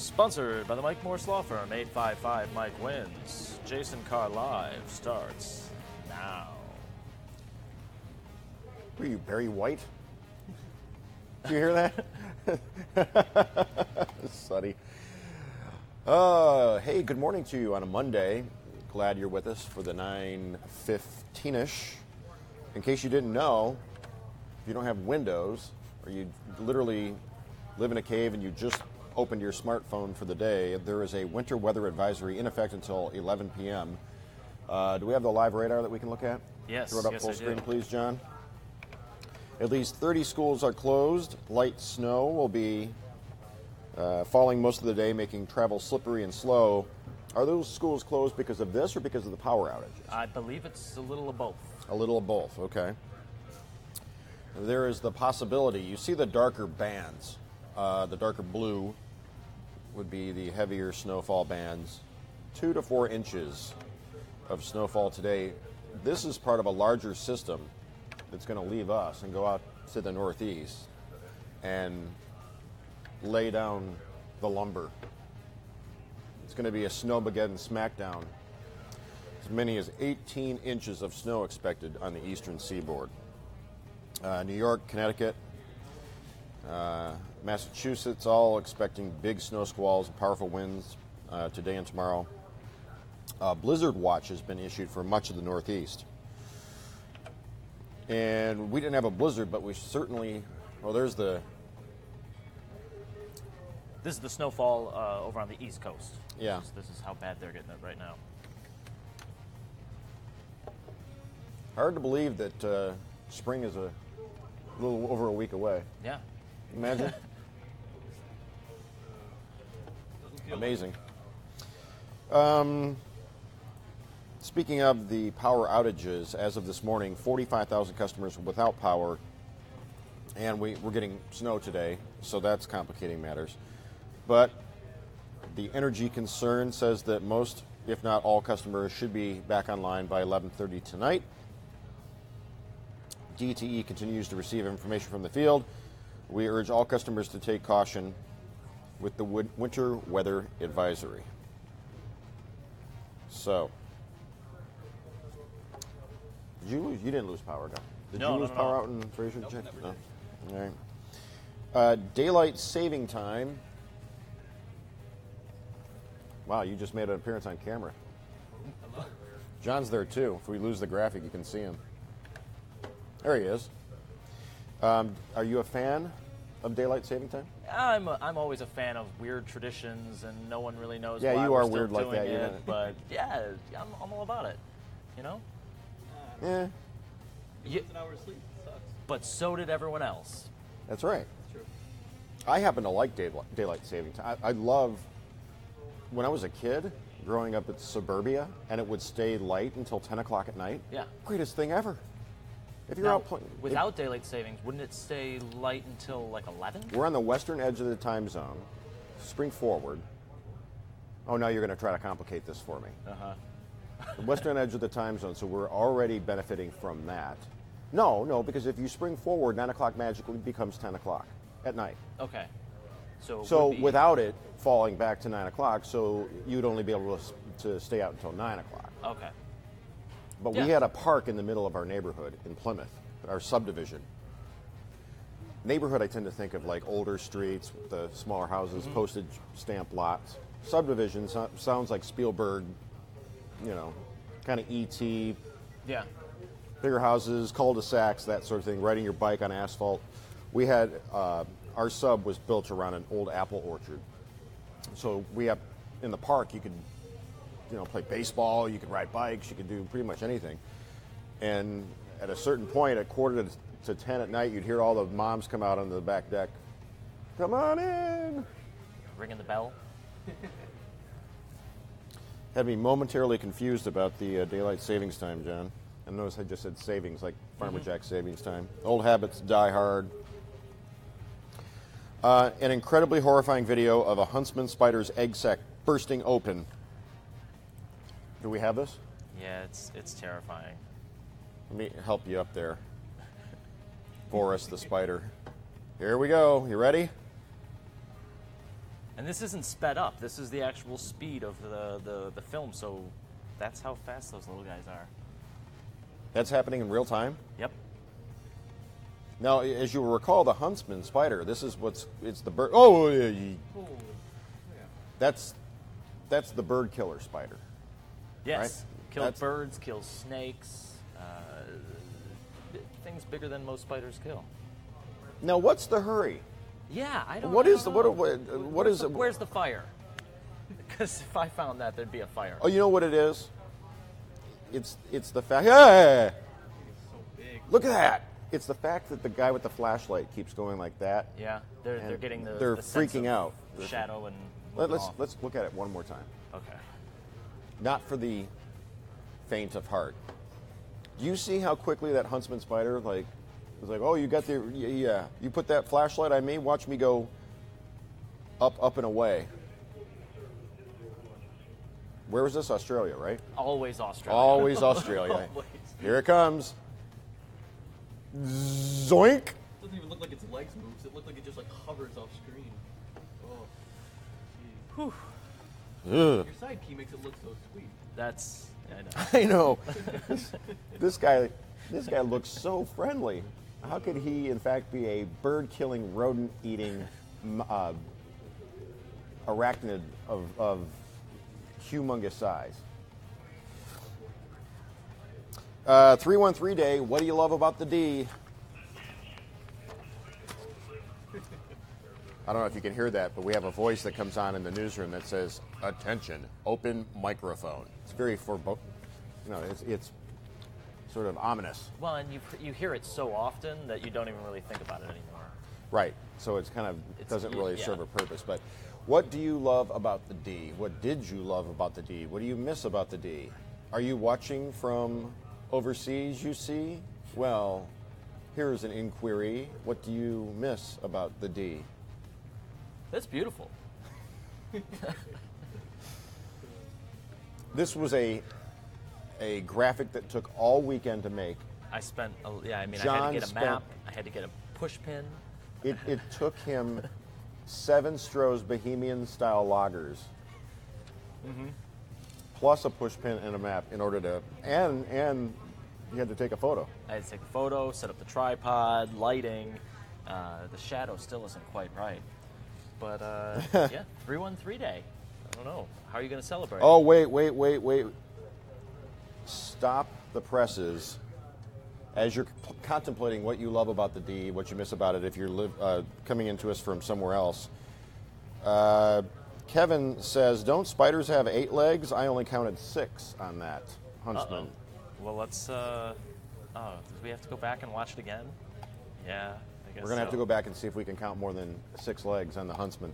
Sponsored by the Mike Morse Law Firm, 855 Mike Wins. Jason Carr Live starts now. Who are you, Barry White? Did you hear that? Sunny. Hey, good morning to you on a Monday. Glad you're with us for the 9:15-ish. In case you didn't know, if you don't have Windows, or you literally live in a cave and you just opened your smartphone for the day, there is a winter weather advisory in effect until 11 p.m. Do we have the live radar that we can look at? Yes. Throw it up yes, full I screen, do. please, John. At least 30 schools are closed. Light snow will be falling most of the day, making travel slippery and slow. Are those schools closed because of this or because of the power outages? I believe it's a little of both. A little of both, okay. There is the possibility, you see the darker bands. The darker blue would be the heavier snowfall bands. 2 to 4 inches of snowfall today. This is part of a larger system that's going to leave us and go out to the northeast and lay down the lumber. It's going to be a snowmageddon smackdown. As many as 18 inches of snow expected on the eastern seaboard. New York, Connecticut, Massachusetts, all expecting big snow squalls and powerful winds today and tomorrow. Blizzard watch has been issued for much of the Northeast. And we didn't have a blizzard, but we certainly, well, there's the... This is the snowfall over on the East Coast. Yeah. This is how bad they're getting it right now. Hard to believe that spring is a little over a week away. Yeah. Imagine. Amazing. Speaking of the power outages, as of this morning, 45,000 customers without power, and we're getting snow today, so that's complicating matters. But the energy concern says that most, if not all, customers should be back online by 11:30 tonight. DTE continues to receive information from the field. We urge all customers to take caution with the winter weather advisory. So, did you lose? You didn't lose power, Doc. Did No, you lose no. power out in Fraser? Nope, never No. did. All right. Daylight saving time. Wow, you just made an appearance on camera. John's there too. If we lose the graphic, you can see him. There he is. Are you a fan of daylight saving time? I'm always a fan of weird traditions, and no one really knows Yeah, why you we're are still weird like doing that, you're it. not- But yeah, I'm all about it. You know. Yeah, Yeah, It's an hour of sleep. It sucks. but so did everyone else. that's right. It's true. I happen to like daylight saving time. I love, when I was a kid, growing up at suburbia, and it would stay light until 10 o'clock at night. Yeah. Greatest thing ever. If you're Now, out playing. without daylight savings, wouldn't it stay light until like 11? We're on the western edge of the time zone. Spring forward. Oh, now you're going to try to complicate this for me. The western edge of the time zone, so we're already benefiting from that. No, because if you spring forward, 9 o'clock magically becomes 10 o'clock at night. Okay. So it So would be- without it falling back to 9 o'clock, so you'd only be able to stay out until 9 o'clock. Okay. But we Yeah. had a park in the middle of our neighborhood in Plymouth, our subdivision. Neighborhood, I tend to think of like older streets with the smaller houses, postage stamp lots. Subdivision sounds like Spielberg, kind of E.T., Yeah. bigger houses, cul-de-sacs, that sort of thing, riding your bike on asphalt. We had, our sub was built around an old apple orchard. So we have, in the park, you could, play baseball, you could ride bikes, you could do pretty much anything. And at a certain point, at 9:45 at night, you'd hear all the moms come out on the back deck. Come on in. Ringing the bell. Had me momentarily confused about the daylight savings time, John. And notice I just said savings, like Farmer Jack savings time. Old habits die hard. An incredibly horrifying video of a huntsman spider's egg sac bursting open. Do we have this? Yeah, it's terrifying. Let me help you up there. Boris the spider. Here we go. You ready? And this isn't sped up. This is the actual speed of the film, so that's how fast those little guys are. That's happening in real time? Yep. Now, as you will recall, the huntsman spider, it's the bird. Oh, yeah. That's the bird killer spider. Yes. Right? Kills birds, kills snakes, things bigger than most spiders kill. Now, what's the hurry? Yeah, I don't. What I is don't the know. what is it? Where's the fire? Because if I found that, there'd be a fire. Oh, you know what it is? It's the fact. Hey! Look at that! It's the fact that the guy with the flashlight keeps going like that. Yeah, they're getting they're the sense freaking of out. Shadow and Let's look at it one more time. Okay. Not for the faint of heart. Do you see how quickly that huntsman spider was like, oh, you got you put that flashlight on me, watch me go up and away. Where was this? Australia, right? Always Australia. Always Australia. Always. Here it comes. Zoink! It doesn't even look like its legs moves. It looks like it just hovers off screen. Oh, Ugh. your side key makes it look so sweet. That's I know. I know. This guy looks so friendly. How could he, in fact, be a bird-killing, rodent-eating arachnid of humongous size? 313 Day, what do you love about the D? I don't know if you can hear that, but we have a voice that comes on in the newsroom that says, attention, open microphone. It's very it's sort of ominous. Well, and you hear it so often that you don't even really think about it anymore. Right, so it doesn't really serve a purpose. But what do you love about the D? What did you love about the D? What do you miss about the D? Are you watching from overseas, you see? Well, here's an inquiry. What do you miss about the D? That's beautiful. This was a graphic that took all weekend to make. I spent, I had John to get a map, I had to get a push pin. It took him 7 Stroh's Bohemian-style lagers, plus a push pin and a map in order to, and you had to take a photo. I had to take a photo, set up the tripod, lighting. The shadow still isn't quite right. But, 313 Day. I don't know. How are you going to celebrate? Oh, wait. Stop the presses as you're contemplating what you love about the D, what you miss about it if you're coming into us from somewhere else. Kevin says, don't spiders have 8 legs? I only counted 6 on that. Huntsman. Well, let's, do we have to go back and watch it again? Yeah, I guess We're going to have to go back and see if we can count more than 6 legs on the huntsman.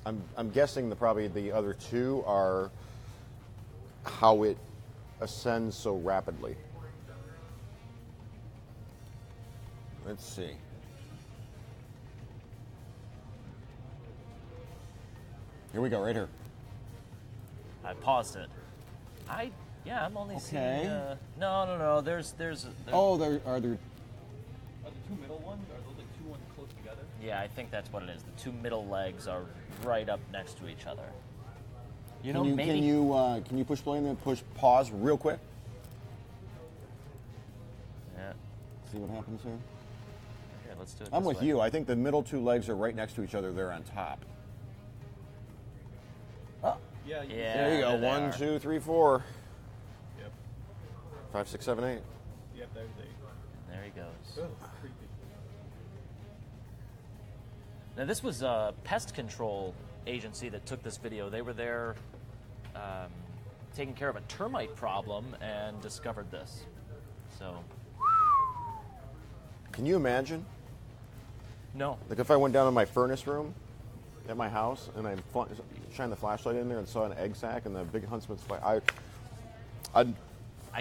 I'm guessing probably the other 2 are how it ascends so rapidly. Let's see. Here we go, right here. I paused it. I'm only seeing. No. There's. Oh, are there? Are the 2 middle ones? Are those 2 ones close together? Yeah, I think that's what it is. The 2 middle legs are right up next to each other. Can you push play and then push pause real quick? Yeah. See what happens here. Here, let's do it. I'm this with way. you. I think the middle 2 legs are right next to each other. They're on top. Oh. Yeah. There you go. there they 1, are. 2, 3, 4. Yep. 5, 6, 7, 8. Yep, there's 8. There he goes. Oh, creepy. Now, this was a pest control agency that took this video. They were there taking care of a termite problem and discovered this. So, Can you imagine? no. Like if I went down in my furnace room at my house and I shined the flashlight in there and saw an egg sac and the big huntsman's fly, I'd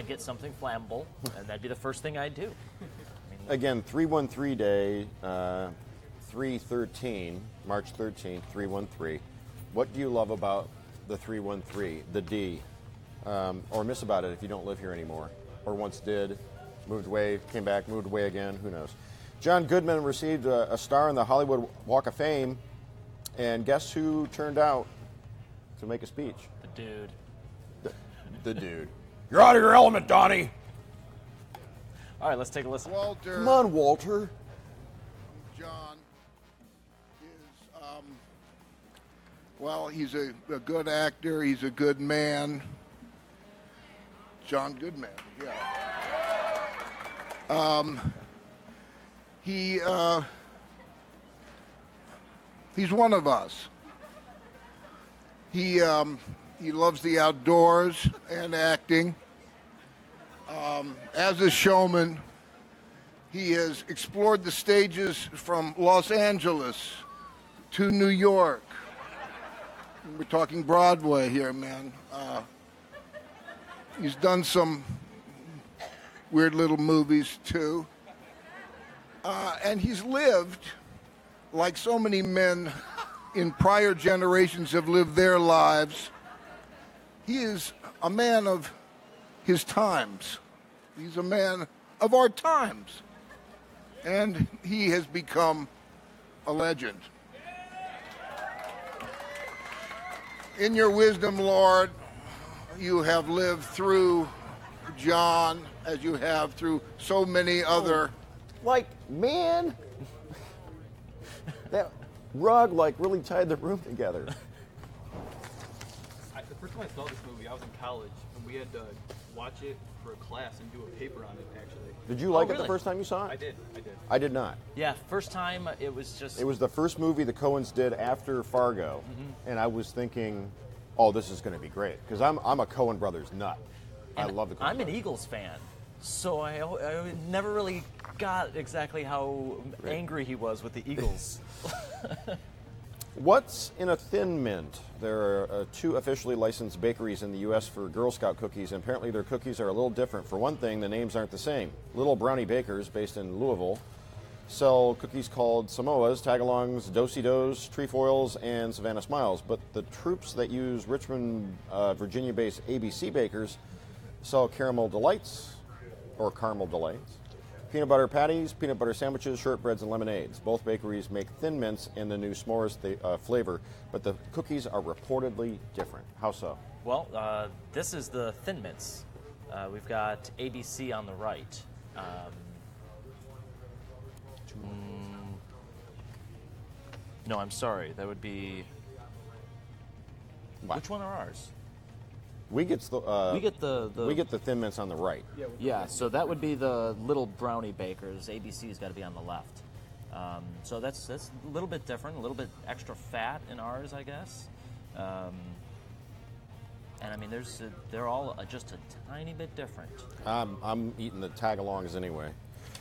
get something flammable, and that'd be the first thing I'd do. again, 313 Day, 313, March 13th, 313. What do you love about the 313, the D, or miss about it if you don't live here anymore, or once did, moved away, came back, moved away again, who knows? John Goodman received a star in the Hollywood Walk of Fame And guess who turned out to make a speech? The dude. The dude. You're out of your element, Donnie. All right, let's take a listen. Walter. Come on, Walter. John is, well, he's a good actor. He's a good man. John Goodman, yeah. He's one of us. He loves the outdoors and acting. As a showman, he has explored the stages from Los Angeles to New York. We're talking Broadway here, man. He's done some weird little movies, too. And he's lived like so many men in prior generations have lived their lives. He is a man of his times. He's a man of our times. And he has become a legend. In your wisdom, Lord, you have lived through John as you have through so many other. Like, man, that rug like really tied the room together. The first time I saw this movie, I was in college, and we had to watch it for a class and do a paper on it, actually. Did you like it really? the first time you saw it? I did. I did not. Yeah, first time it was just. It was the first movie the Coens did after Fargo, and I was thinking, oh, this is going to be great, because I'm a Coen Brothers nut. I and love the Coen I'm an Brothers. Eagles fan, so I never really got exactly how angry he was with the Eagles. What's in a Thin Mint? There are 2 officially licensed bakeries in the U.S. for Girl Scout cookies, and apparently their cookies are a little different. For one thing, the names aren't the same. Little Brownie Bakers, based in Louisville, sell cookies called Samoas, Tagalongs, Do-si-dos, Trefoils, and Savannah Smiles. But the troops that use Richmond, Virginia-based ABC Bakers sell Caramel Delights, or Caramel Delights, peanut butter patties, peanut butter sandwiches, shortbreads, and lemonades. Both bakeries make Thin Mints in the new s'mores flavor, but the cookies are reportedly different. How so? Well, this is the Thin Mints. We've got ABC on the right. No, I'm sorry. That would be. What? Which one are ours? We get the We get the Thin Mints on the right. Yeah, so that would be the Little Brownie Bakers. ABC's got to be on the left. So that's a little bit different, a little bit extra fat in ours, I guess. And I mean, they're all just a tiny bit different. I'm eating the Tagalongs anyway.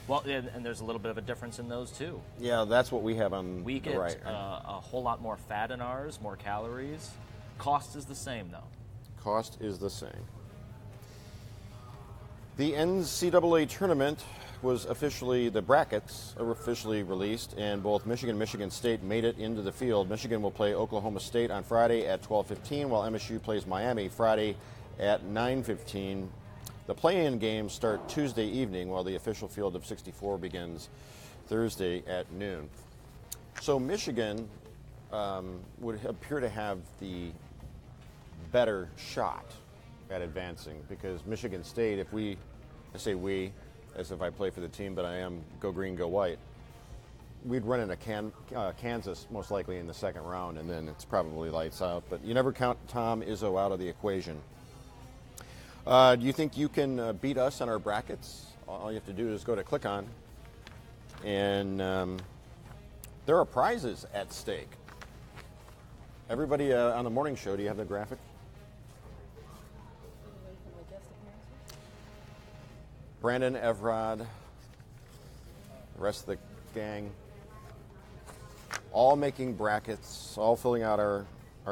Well, and there's a little bit of a difference in those too. Yeah, that's what we have on We the get right. a whole lot more fat in ours, more calories. Cost is the same though. Cost is the same. The NCAA tournament the brackets are officially released, and both Michigan and Michigan State made it into the field. Michigan will play Oklahoma State on Friday at 12:15, while MSU plays Miami Friday at 9:15. The play-in games start Tuesday evening, while the official field of 64 begins Thursday at noon. So Michigan would appear to have the better shot at advancing, because Michigan State, I say we, as if I play for the team, but I am go green, go white, we'd run into Kansas most likely in the second round, and then it's probably lights out. But you never count Tom Izzo out of the equation. Do you think you can beat us on our brackets? All you have to do is go to Click On, and there are prizes at stake. Everybody on the morning show, do you have the graphic? Brandon, Evrod, the rest of the gang, all making brackets, all filling out our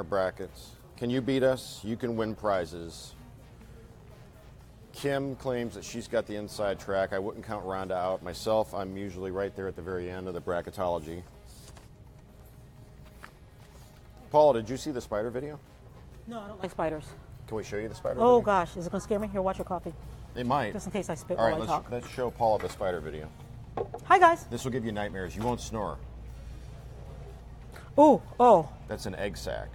brackets. Can you beat us? You can win prizes. Kim claims that she's got the inside track. I wouldn't count Rhonda out. Myself, I'm usually right there at the very end of the bracketology. Paul, did you see the spider video? No, I don't like spiders. Can we show you the spider Oh, video? gosh. Is it going to scare me? Here, watch your coffee. It might. Just in case I spit All while right, I talk. let's show Paula the spider video. Hi, guys. This will give you nightmares. You won't snore. Ooh, oh. That's an egg sac.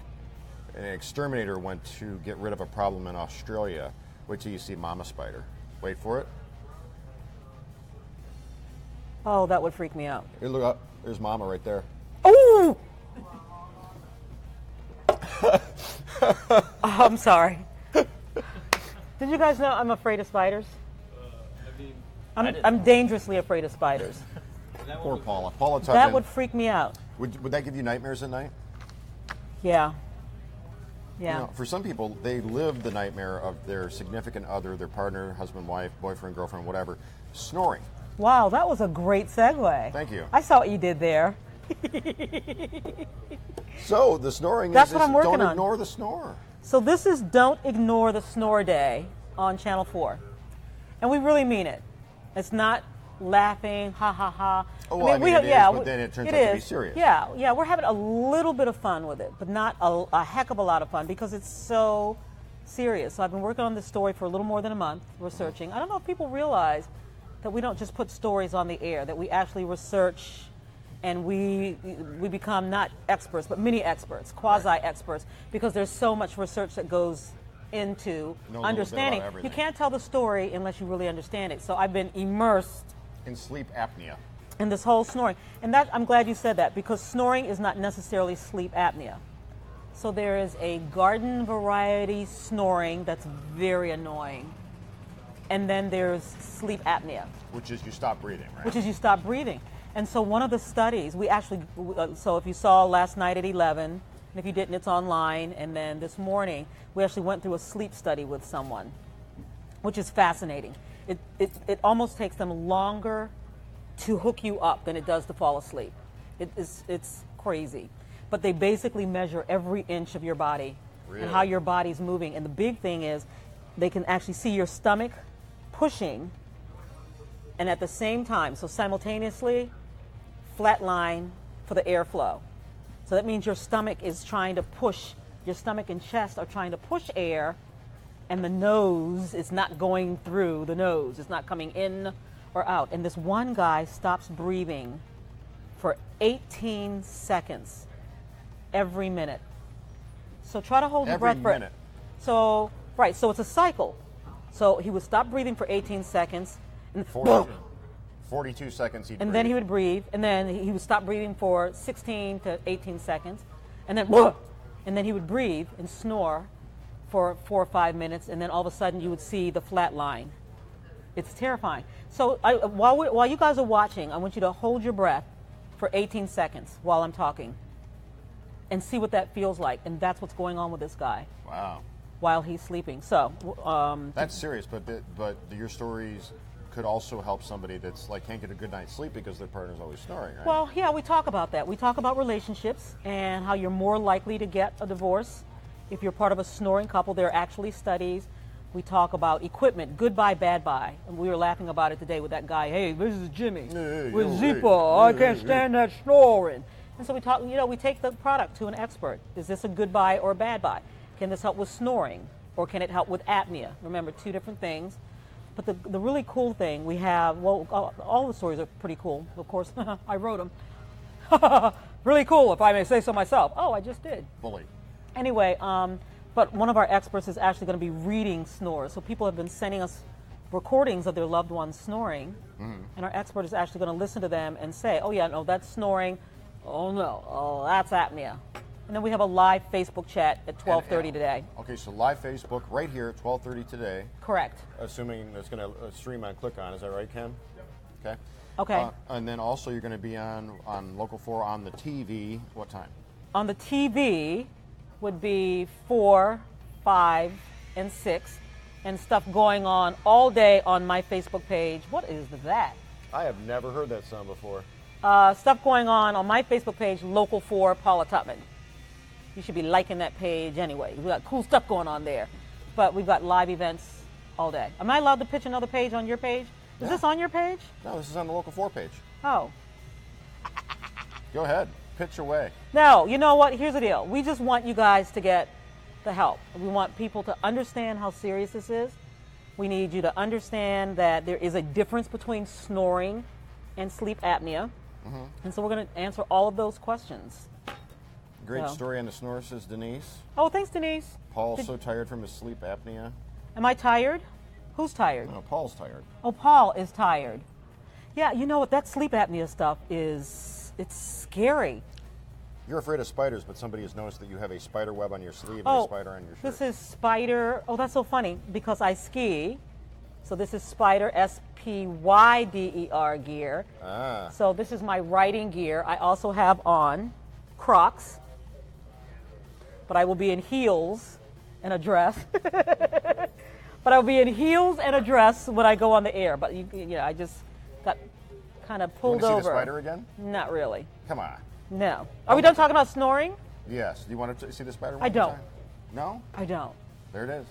An exterminator went to get rid of a problem in Australia. Wait till you see mama spider. Wait for it. Oh, that would freak me out. Here, look up. There's mama right there. Ooh! Oh, I'm sorry. Did you guys know I'm afraid of spiders? I mean, I'm dangerously afraid of spiders. that Poor one was, Paula. Paula tucked That in. would freak me out. Would that give you nightmares at night? Yeah. Yeah. You know, for some people, they live the nightmare of their significant other, their partner, husband, wife, boyfriend, girlfriend, whatever, snoring. Wow, that was a great segue. Thank you. I saw what you did there. So the snoring That's is what I'm working don't on. ignore the snore. So this is Don't Ignore the Snore Day on Channel 4. And we really mean it. It's not laughing, ha ha ha. Oh, well, I mean, it is, but then it turns out to be serious. Yeah, we're having a little bit of fun with it, but not a heck of a lot of fun because it's so serious. So I've been working on this story for a little more than a month, researching. I don't know if people realize that we don't just put stories on the air, that we actually research and we become not experts, but mini experts, quasi-experts, because there's so much research that goes into Know a little bit understanding. about You everything. can't tell the story unless you really understand it. So I've been immersed In sleep apnea. in this whole snoring. And that I'm glad you said that because snoring is not necessarily sleep apnea. So there is a garden variety snoring that's very annoying. And then there's sleep apnea, Which is you stop breathing, right? which is you stop breathing. And so one of the studies, we actually, so if you saw last night at 11, and if you didn't, it's online, and then this morning, we actually went through a sleep study with someone, which is fascinating. It almost takes them longer to hook you up than it does to fall asleep. It's crazy. But they basically measure every inch of your body and how Really? your body's moving. And the big thing is they can actually see your stomach pushing and at the same time, so simultaneously, flat line for the airflow. So that means your stomach is trying to push, your stomach and chest are trying to push air, and the nose is not going through the nose. It's not coming in or out. And this one guy stops breathing for 18 seconds every minute. So try to hold your Every breath for minute. So, right, so it's a cycle. So he would stop breathing for 18 seconds, and 42 seconds he'd and breathe. then he would breathe, and then he would stop breathing for 16 to 18 seconds, and then he would breathe and snore for 4 or 5 minutes, and then all of a sudden you would see the flat line. It's terrifying. So while you guys are watching, I want you to hold your breath for 18 seconds while I'm talking, and see what that feels like. And that's what's going on with this guy Wow. while he's sleeping. So That's serious, but your stories could also help somebody that's like can't get a good night's sleep because their partner's always snoring, right? well, yeah, we talk about that. We talk about relationships and how you're more likely to get a divorce if you're part of a snoring couple. There are actually studies. We talk about equipment, good buy, bad buy. And we were laughing about it today with that guy. Hey, this is Jimmy Hey, with yo, hey. Zipa. I Hey, can't hey, stand that snoring. And so we talk, we take the product to an expert. Is this a good buy or a bad buy? Can this help with snoring or can it help with apnea? Remember, two different things. But the really cool thing we have, well, all the stories are pretty cool. Of course, I wrote them. Really cool, if I may say so myself. Oh, I just did. Bully. Anyway, but one of our experts is actually going to be reading snores. So people have been sending us recordings of their loved ones snoring, and our expert is actually going to listen to them and say, oh yeah, no, that's snoring. Oh no, oh, that's apnea. And then we have a live Facebook chat at 12:30 today. Okay, so live Facebook right here at 12:30 today. Correct. Assuming it's going to stream on Click On, is that right, Ken? Okay. Okay. And then also you're going to be on Local 4 on the TV. What time? On the TV would be 4, 5, and 6, and stuff going on all day on my Facebook page. What is that? I have never heard that sound before. Stuff going on my Facebook page, Local 4 Paula Tutman. You should be liking that page anyway. We've got cool stuff going on there. But we've got live events all day. Am I allowed to pitch another page on your page? Is Yeah. this on your page? No, this is on the Local 4 page. Oh. Go ahead. Pitch away. No, you know what? Here's the deal. We just want you guys to get the help. We want people to understand how serious this is. We need you to understand that there is a difference between snoring and sleep apnea. And so we're going to answer all of those questions. Great So. story on the snore, says Denise. Oh, thanks, Denise. Paul's so tired from his sleep apnea. Am I tired? Who's tired? No, Paul's tired. Oh, Paul is tired. Yeah, you know what? That sleep apnea stuff it's scary. You're afraid of spiders, but somebody has noticed that you have a spider web on your sleeve and Oh, a spider on your shirt. this is Spider. Oh, that's so funny because I ski. So this is Spider, SPYDER gear. Ah. So this is my riding gear. I also have on Crocs, but I will be in heels and a dress. But I'll be in heels and a dress when I go on the air. But I just got kind of You pulled want to over. see the spider again? Not really. Come on. No. Are we done talking about snoring? Yes. Do you want to see the spider one I more don't. time? No? I don't. There it is.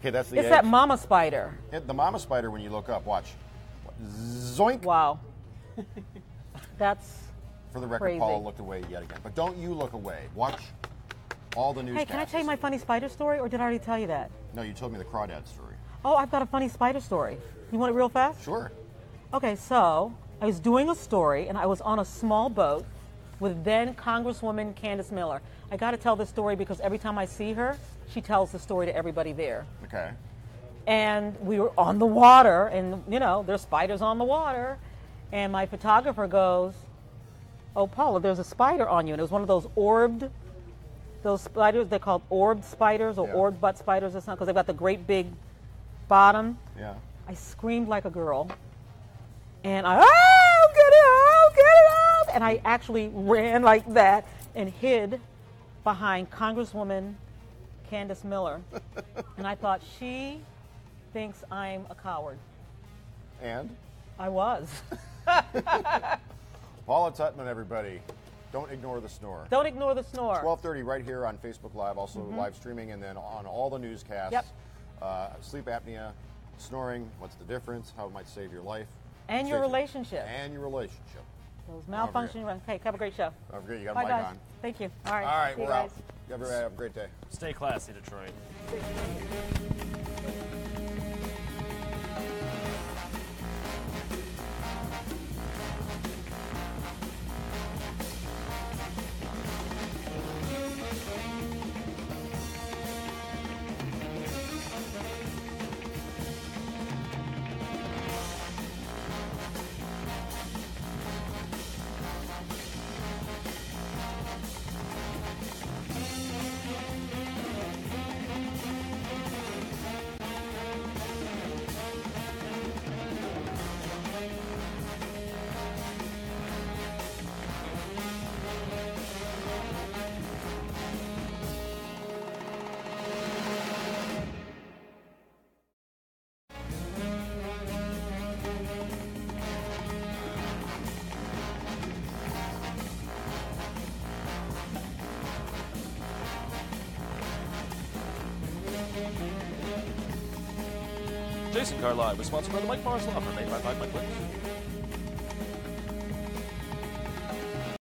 Okay, that's the It's egg. that mama spider. The mama spider, when you look up, watch. Zoink. Wow. That's For the record, crazy. Paul looked away yet again. But don't you look away. Watch all the newscasts. Hey, can I tell you my funny spider story, or did I already tell you that? No, you told me the crawdad story. Oh, I've got a funny spider story. You want it real fast? Sure. Okay, so I was doing a story, and I was on a small boat with then Congresswoman Candace Miller. I got to tell this story because every time I see her, she tells the story to everybody there. Okay. And we were on the water, and there's spiders on the water, and my photographer goes, "Oh, Paula, there's a spider on you," and it was one of those those spiders. They're called orbed spiders or Yeah. orbed butt spiders or something because they've got the great big bottom. Yeah. I screamed like a girl, and get it out! And I actually ran like that and hid behind Congresswoman Candace Miller, and I thought she thinks I'm a coward. And I was. Paula Tutman, everybody. Don't ignore the snore. Don't ignore the snore. 12:30 right here on Facebook Live, also live streaming, and then on all the newscasts. Yep. Sleep apnea, snoring, what's the difference, how it might save your life. And your Save you. relationship. And your relationship. Those malfunctioning. Okay, have a great show. Don't forget, you got a Bye, mic guys. on. Thank you. All right. All right, See you we're out. guys. You have a great day. Stay classy, Detroit. Jason Carr Live is sponsored by the Mike Morris Law Firm, 855 Mike Wicks.